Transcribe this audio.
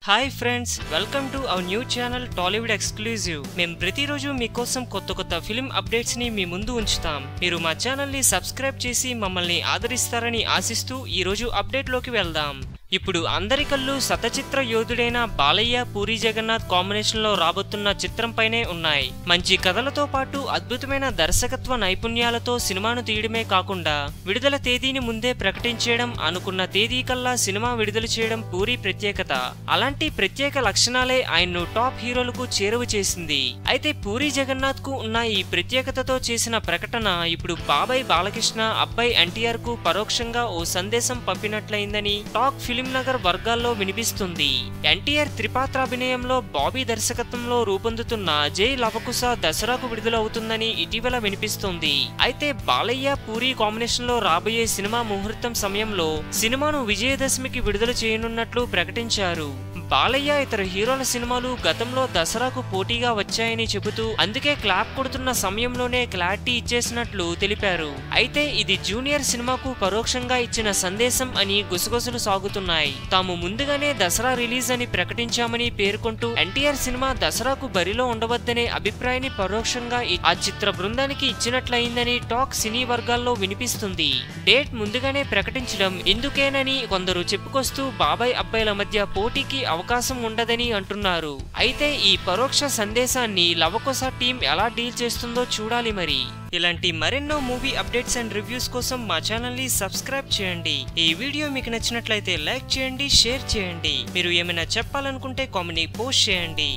Hi friends, welcome to our new channel Tollywood exclusive. మేము ప్రతిరోజు మీకోసం కొత్త ఫిలిం అప్డేట్స్ ని మీ ముందు ఉంచుతాం. మీరు మా ఛానల్ ని సబ్స్క్రైబ్ చేసి మమ్మల్ని ఆదరిస్తారని ఆశిస్తూ ఈ రోజు అప్డేట్ లోకి వెళ్దాం. ఇప్పుడు అందరి కళ్ళు సతచిత్ర యోధుడైన బాలయ్య పూరి జగన్నాథ్ కాంబినేషన్ లో రాబోతున్న చిత్రంపైనే ఉన్నాయి. మంచి కథలతో పాటు అద్భుతమైన దర్శకత్వ నైపుణ్యాలతో సినిమాను తీయడమే కాకుండా విడుదల తేదీని ముందే ప్రకటించడం, అనుకున్న తేదీ కల్లా సినిమా విడుదల చేయడం పూరి ప్రత్యేకత. అలాంటి ప్రత్యేక లక్షణాలే ఆయన్ను టాప్ హీరోలకు చేరువ చేసింది. అయితే పూరి జగన్నాథ్ కు ఉన్న ఈ ప్రత్యేకతతో చేసిన ప్రకటన ఇప్పుడు బాబాయ్ బాలకృష్ణ, అబ్బాయి ఎన్టీఆర్ కు పరోక్షంగా ఓ సందేశం పంపినట్లయిందని టాక్ ఫిలిం నగర్ వర్గాల్లో వినిపిస్తుంది. ఎన్టీఆర్ త్రిపాత్రాభినయంలో బాబీ దర్శకత్వంలో రూపొందుతున్న జై లవకుశ దసరాకు విడుదల అవుతుందని ఇటీవల వినిపిస్తుంది. అయితే బాలయ్య పూరి కాంబినేషన్ లో రాబోయే సినిమా ముహూర్తం సమయంలో సినిమాను విజయదశమికి విడుదల చేయనున్నట్లు ప్రకటించారు. బాలయ్య ఇతర హీరోల సినిమాలు గతంలో దసరాకు పోటీగా వచ్చాయని చెబుతూ అందుకే క్లాప్ కొడుతున్న సమయంలోనే క్లారిటీ ఇచ్చేసినట్లు తెలిపారు. అయితే ఇది జూనియర్ సినిమాకు పరోక్షంగా ఇచ్చిన సందేశం అని గుసగుసలు సాగుతున్నాయి. తాము ముందుగానే దసరా రిలీజ్ అని ప్రకటించామని పేర్కొంటూ ఎన్టీఆర్ సినిమా దసరాకు బరిలో ఉండవద్దనే అభిప్రాయాన్ని పరోక్షంగా ఆ చిత్ర బృందానికి ఇచ్చినట్లయిందని టాక్ సినీ వర్గాల్లో వినిపిస్తుంది. డేట్ ముందుగానే ప్రకటించడం ఎందుకేనని కొందరు చెప్పుకొస్తూ బాబాయ్ అబ్బాయిల మధ్య పోటీకి అవకాశం ఉండదని అంటున్నారు. అయితే ఈ పరోక్ష సందేశాన్ని లవకుశ టీం ఎలా డీల్ చేస్తుందో చూడాలి. మరి ఇలాంటి మరెన్నో మూవీ అప్డేట్స్ అండ్ రివ్యూస్ కోసం మా ఛానల్ ని సబ్స్క్రైబ్ చేయండి. ఈ వీడియో మీకు నచ్చినట్లయితే లైక్ చేయండి, షేర్ చేయండి. మీరు ఏమైనా చెప్పాలనుకుంటే కామెంట్ పోస్ట్ చేయండి.